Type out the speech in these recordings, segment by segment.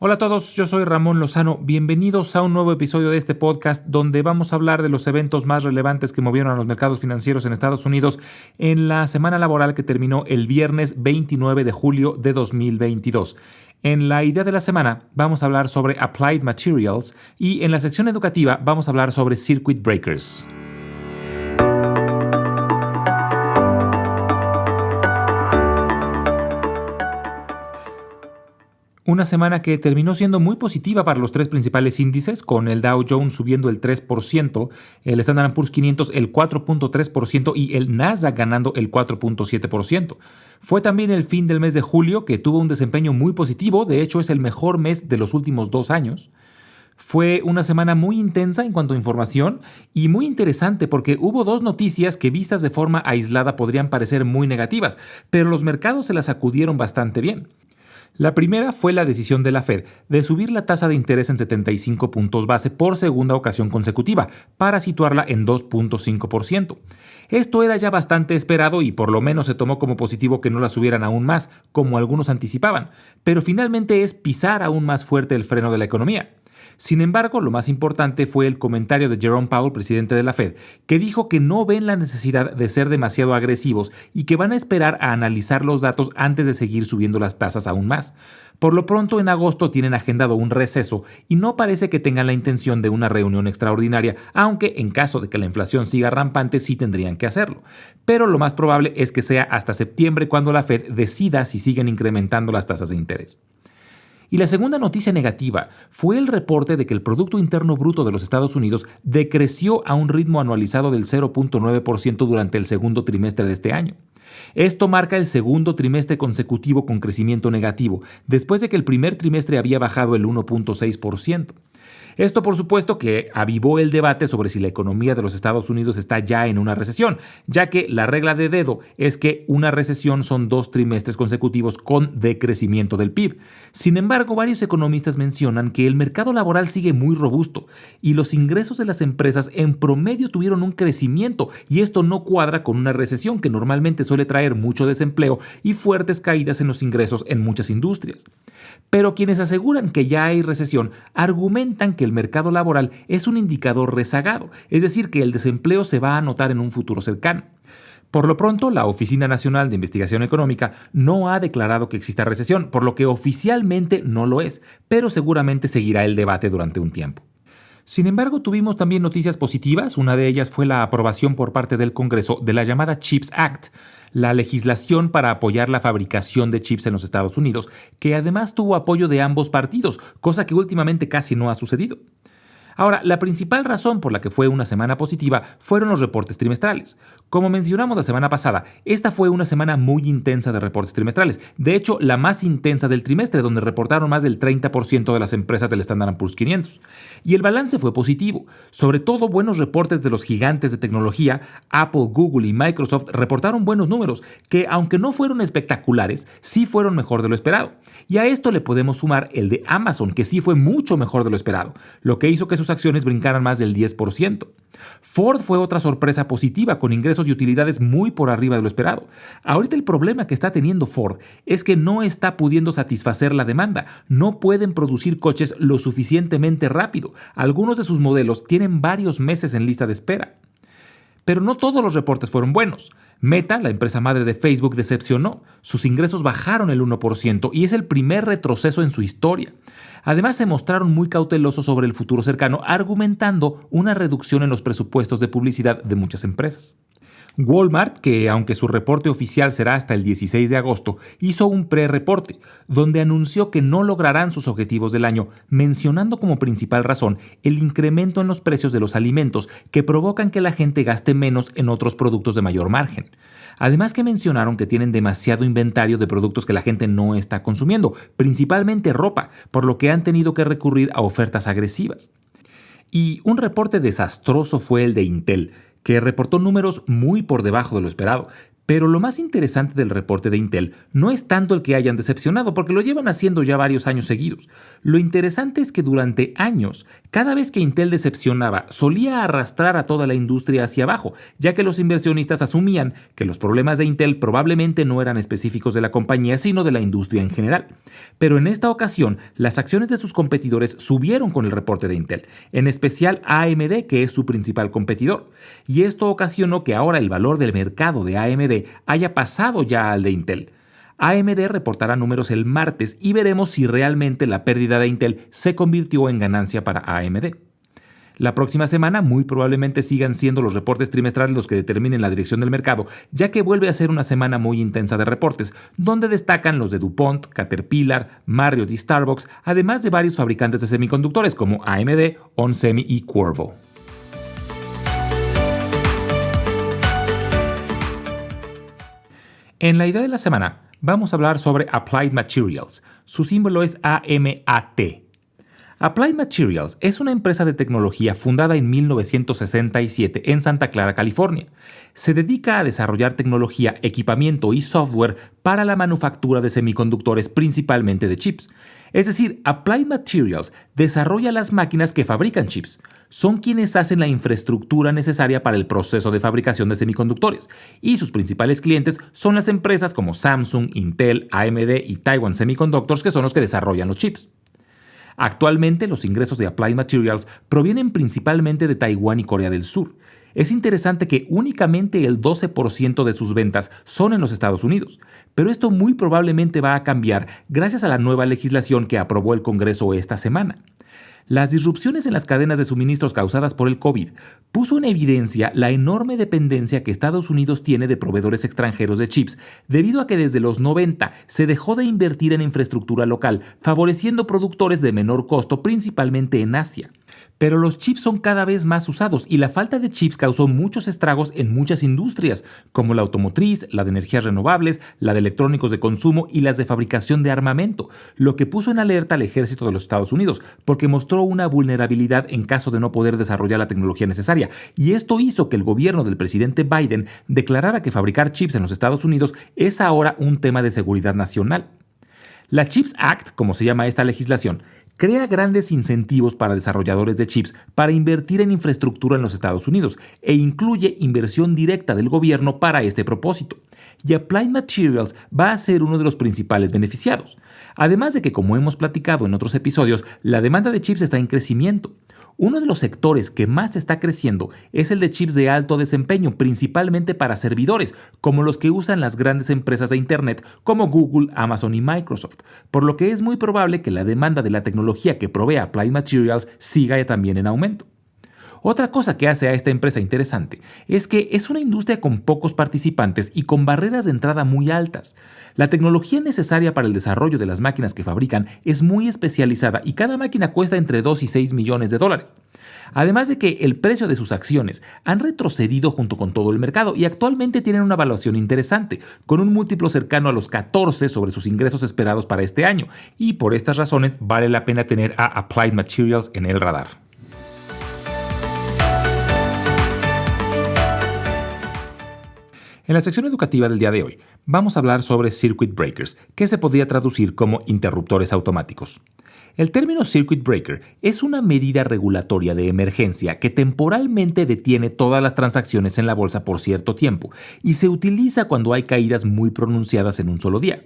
Hola a todos, yo soy Ramón Lozano. Bienvenidos a un nuevo episodio de este podcast donde vamos a hablar de los eventos más relevantes que movieron a los mercados financieros en Estados Unidos en la semana laboral que terminó el viernes 29 de julio de 2022. En la idea de la semana vamos a hablar sobre Applied Materials y en la sección educativa vamos a hablar sobre Circuit Breakers. Una semana que terminó siendo muy positiva para los tres principales índices, con el Dow Jones subiendo el 3%, el Standard & Poor's 500 el 4.3% y el Nasdaq ganando el 4.7%. Fue también el fin del mes de julio, que tuvo un desempeño muy positivo, de hecho es el mejor mes de los últimos 2 años. Fue una semana muy intensa en cuanto a información y muy interesante porque hubo 2 noticias que vistas de forma aislada podrían parecer muy negativas, pero los mercados se las sacudieron bastante bien. La primera fue la decisión de la Fed de subir la tasa de interés en 75 puntos base por segunda ocasión consecutiva, para situarla en 2.5%. Esto era ya bastante esperado y por lo menos se tomó como positivo que no la subieran aún más, como algunos anticipaban, pero finalmente es pisar aún más fuerte el freno de la economía. Sin embargo, lo más importante fue el comentario de Jerome Powell, presidente de la Fed, que dijo que no ven la necesidad de ser demasiado agresivos y que van a esperar a analizar los datos antes de seguir subiendo las tasas aún más. Por lo pronto, en agosto tienen agendado un receso y no parece que tengan la intención de una reunión extraordinaria, aunque en caso de que la inflación siga rampante sí tendrían que hacerlo. Pero lo más probable es que sea hasta septiembre cuando la Fed decida si siguen incrementando las tasas de interés. Y la segunda noticia negativa fue el reporte de que el Producto Interno Bruto de los Estados Unidos decreció a un ritmo anualizado del 0.9% durante el segundo trimestre de este año. Esto marca el segundo trimestre consecutivo con crecimiento negativo, después de que el primer trimestre había bajado el 1.6%. Esto, por supuesto, que avivó el debate sobre si la economía de los Estados Unidos está ya en una recesión, ya que la regla de dedo es que una recesión son 2 trimestres consecutivos con decrecimiento del PIB. Sin embargo, varios economistas mencionan que el mercado laboral sigue muy robusto y los ingresos de las empresas en promedio tuvieron un crecimiento, y esto no cuadra con una recesión que normalmente suele traer mucho desempleo y fuertes caídas en los ingresos en muchas industrias. Pero quienes aseguran que ya hay recesión argumentan que el mercado laboral es un indicador rezagado, es decir, que el desempleo se va a notar en un futuro cercano. Por lo pronto, la Oficina Nacional de Investigación Económica no ha declarado que exista recesión, por lo que oficialmente no lo es, pero seguramente seguirá el debate durante un tiempo. Sin embargo, tuvimos también noticias positivas. Una de ellas fue la aprobación por parte del Congreso de la llamada CHIPS Act, la legislación para apoyar la fabricación de chips en los Estados Unidos, que además tuvo apoyo de ambos partidos, cosa que últimamente casi no ha sucedido. Ahora, la principal razón por la que fue una semana positiva fueron los reportes trimestrales. Como mencionamos la semana pasada, esta fue una semana muy intensa de reportes trimestrales. De hecho, la más intensa del trimestre, donde reportaron más del 30% de las empresas del Standard & Poor's 500. Y el balance fue positivo. Sobre todo, buenos reportes de los gigantes de tecnología, Apple, Google y Microsoft reportaron buenos números, que aunque no fueron espectaculares, sí fueron mejor de lo esperado. Y a esto le podemos sumar el de Amazon, que sí fue mucho mejor de lo esperado, lo que hizo que sus acciones brincaran más del 10%. Ford fue otra sorpresa positiva, con ingresos y utilidades muy por arriba de lo esperado. Ahorita el problema que está teniendo Ford es que no está pudiendo satisfacer la demanda. No pueden producir coches lo suficientemente rápido. Algunos de sus modelos tienen varios meses en lista de espera. Pero no todos los reportes fueron buenos. Meta, la empresa madre de Facebook, decepcionó. Sus ingresos bajaron el 1% y es el primer retroceso en su historia. Además, se mostraron muy cautelosos sobre el futuro cercano, argumentando una reducción en los presupuestos de publicidad de muchas empresas. Walmart, que aunque su reporte oficial será hasta el 16 de agosto, hizo un pre-reporte, donde anunció que no lograrán sus objetivos del año, mencionando como principal razón el incremento en los precios de los alimentos que provocan que la gente gaste menos en otros productos de mayor margen. Además que mencionaron que tienen demasiado inventario de productos que la gente no está consumiendo, principalmente ropa, por lo que han tenido que recurrir a ofertas agresivas. Y un reporte desastroso fue el de Intel, que reportó números muy por debajo de lo esperado. Pero lo más interesante del reporte de Intel no es tanto el que hayan decepcionado, porque lo llevan haciendo ya varios años seguidos. Lo interesante es que durante años, cada vez que Intel decepcionaba, solía arrastrar a toda la industria hacia abajo, ya que los inversionistas asumían que los problemas de Intel probablemente no eran específicos de la compañía, sino de la industria en general. Pero en esta ocasión, las acciones de sus competidores subieron con el reporte de Intel, en especial AMD, que es su principal competidor. Y esto ocasionó que ahora el valor del mercado de AMD haya pasado ya al de Intel. AMD reportará números el martes y veremos si realmente la pérdida de Intel se convirtió en ganancia para AMD. La próxima semana muy probablemente sigan siendo los reportes trimestrales los que determinen la dirección del mercado, ya que vuelve a ser una semana muy intensa de reportes, donde destacan los de DuPont, Caterpillar, Marriott y Starbucks, además de varios fabricantes de semiconductores como AMD, onsemi y Qorvo. En la idea de la semana, vamos a hablar sobre Applied Materials. Su símbolo es AMAT. Applied Materials es una empresa de tecnología fundada en 1967 en Santa Clara, California. Se dedica a desarrollar tecnología, equipamiento y software para la manufactura de semiconductores, principalmente de chips. Es decir, Applied Materials desarrolla las máquinas que fabrican chips. Son quienes hacen la infraestructura necesaria para el proceso de fabricación de semiconductores, y sus principales clientes son las empresas como Samsung, Intel, AMD y Taiwan Semiconductors, que son los que desarrollan los chips. Actualmente, los ingresos de Applied Materials provienen principalmente de Taiwán y Corea del Sur. Es interesante que únicamente el 12% de sus ventas son en los Estados Unidos, pero esto muy probablemente va a cambiar gracias a la nueva legislación que aprobó el Congreso esta semana. Las disrupciones en las cadenas de suministros causadas por el COVID puso en evidencia la enorme dependencia que Estados Unidos tiene de proveedores extranjeros de chips, debido a que desde los 90 se dejó de invertir en infraestructura local, favoreciendo productores de menor costo, principalmente en Asia. Pero los chips son cada vez más usados y la falta de chips causó muchos estragos en muchas industrias, como la automotriz, la de energías renovables, la de electrónicos de consumo y las de fabricación de armamento, lo que puso en alerta al ejército de los Estados Unidos, porque mostró una vulnerabilidad en caso de no poder desarrollar la tecnología necesaria, y esto hizo que el gobierno del presidente Biden declarara que fabricar chips en los Estados Unidos es ahora un tema de seguridad nacional. La CHIPS Act, como se llama esta legislación, crea grandes incentivos para desarrolladores de chips para invertir en infraestructura en los Estados Unidos e incluye inversión directa del gobierno para este propósito. Y Applied Materials va a ser uno de los principales beneficiados. Además de que, como hemos platicado en otros episodios, la demanda de chips está en crecimiento. Uno de los sectores que más está creciendo es el de chips de alto desempeño, principalmente para servidores, como los que usan las grandes empresas de Internet como Google, Amazon y Microsoft, por lo que es muy probable que la demanda de la tecnología que provee Applied Materials siga también en aumento. Otra cosa que hace a esta empresa interesante es que es una industria con pocos participantes y con barreras de entrada muy altas. La tecnología necesaria para el desarrollo de las máquinas que fabrican es muy especializada y cada máquina cuesta entre 2 y 6 millones de dólares. Además de que el precio de sus acciones han retrocedido junto con todo el mercado y actualmente tienen una valuación interesante, con un múltiplo cercano a los 14 sobre sus ingresos esperados para este año, y por estas razones vale la pena tener a Applied Materials en el radar. En la sección educativa del día de hoy, vamos a hablar sobre circuit breakers, que se podría traducir como interruptores automáticos. El término circuit breaker es una medida regulatoria de emergencia que temporalmente detiene todas las transacciones en la bolsa por cierto tiempo y se utiliza cuando hay caídas muy pronunciadas en un solo día.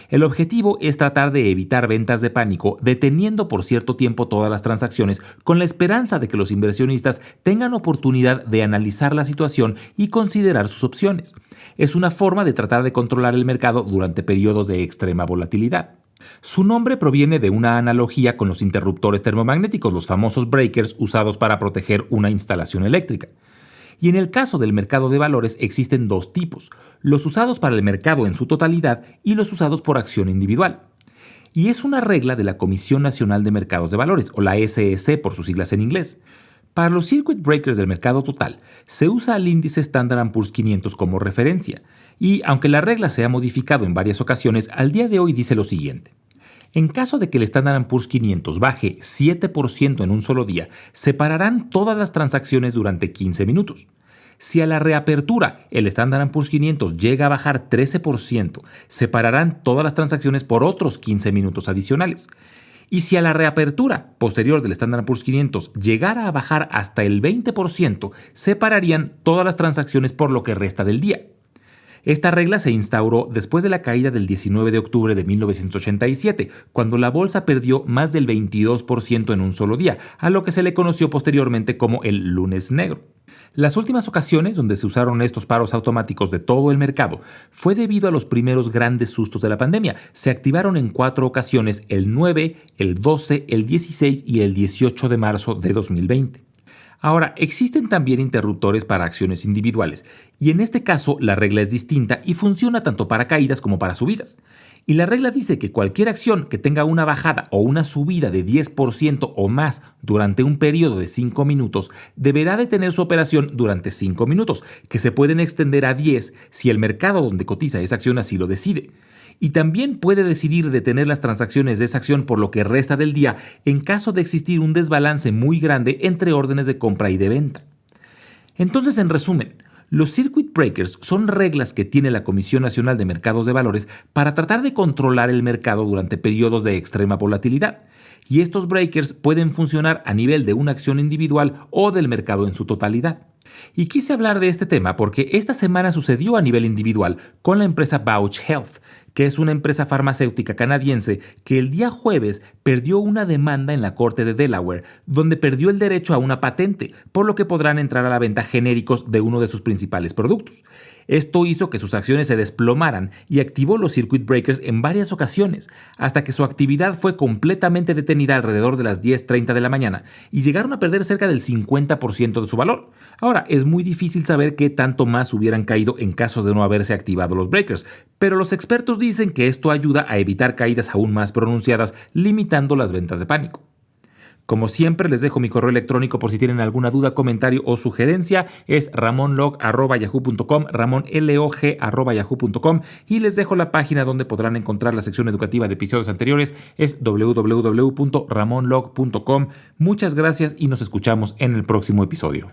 El objetivo es tratar de evitar ventas de pánico, deteniendo por cierto tiempo todas las transacciones, con la esperanza de que los inversionistas tengan oportunidad de analizar la situación y considerar sus opciones. Es una forma de tratar de controlar el mercado durante periodos de extrema volatilidad. Su nombre proviene de una analogía con los interruptores termomagnéticos, los famosos breakers usados para proteger una instalación eléctrica. Y en el caso del mercado de valores existen dos tipos, los usados para el mercado en su totalidad y los usados por acción individual. Y es una regla de la Comisión Nacional de Mercados de Valores, o la SEC por sus siglas en inglés. Para los circuit breakers del mercado total, se usa el índice Standard & Poor's 500 como referencia, y aunque la regla se ha modificado en varias ocasiones, al día de hoy dice lo siguiente. En caso de que el Standard & Poor's 500 baje 7% en un solo día, se pararán todas las transacciones durante 15 minutos. Si a la reapertura el Standard & Poor's 500 llega a bajar 13%, se pararán todas las transacciones por otros 15 minutos adicionales. Y si a la reapertura posterior del Standard & Poor's 500 llegara a bajar hasta el 20%, se pararían todas las transacciones por lo que resta del día. Esta regla se instauró después de la caída del 19 de octubre de 1987, cuando la bolsa perdió más del 22% en un solo día, a lo que se le conoció posteriormente como el lunes negro. Las últimas ocasiones donde se usaron estos paros automáticos de todo el mercado fue debido a los primeros grandes sustos de la pandemia. Se activaron en 4 ocasiones el 9, el 12, el 16 y el 18 de marzo de 2020. Ahora, existen también interruptores para acciones individuales, y en este caso la regla es distinta y funciona tanto para caídas como para subidas. Y la regla dice que cualquier acción que tenga una bajada o una subida de 10% o más durante un periodo de 5 minutos deberá detener su operación durante 5 minutos, que se pueden extender a 10 si el mercado donde cotiza esa acción así lo decide. Y también puede decidir detener las transacciones de esa acción por lo que resta del día en caso de existir un desbalance muy grande entre órdenes de compra y de venta. Entonces, en resumen, los circuit breakers son reglas que tiene la Comisión Nacional de Mercados de Valores para tratar de controlar el mercado durante periodos de extrema volatilidad. Y estos breakers pueden funcionar a nivel de una acción individual o del mercado en su totalidad. Y quise hablar de este tema porque esta semana sucedió a nivel individual con la empresa Bausch Health, que es una empresa farmacéutica canadiense que el día jueves perdió una demanda en la Corte de Delaware, donde perdió el derecho a una patente, por lo que podrán entrar a la venta genéricos de uno de sus principales productos. Esto hizo que sus acciones se desplomaran y activó los circuit breakers en varias ocasiones, hasta que su actividad fue completamente detenida alrededor de las 10:30 de la mañana y llegaron a perder cerca del 50% de su valor. Ahora, es muy difícil saber qué tanto más hubieran caído en caso de no haberse activado los breakers, pero los expertos dicen que esto ayuda a evitar caídas aún más pronunciadas, limitando las ventas de pánico. Como siempre, les dejo mi correo electrónico por si tienen alguna duda, comentario o sugerencia. Es ramonlog@yahoo.com, ramonlog@yahoo.com, y les dejo la página donde podrán encontrar la sección educativa de episodios anteriores. Es www.ramonlog.com. Muchas gracias y nos escuchamos en el próximo episodio.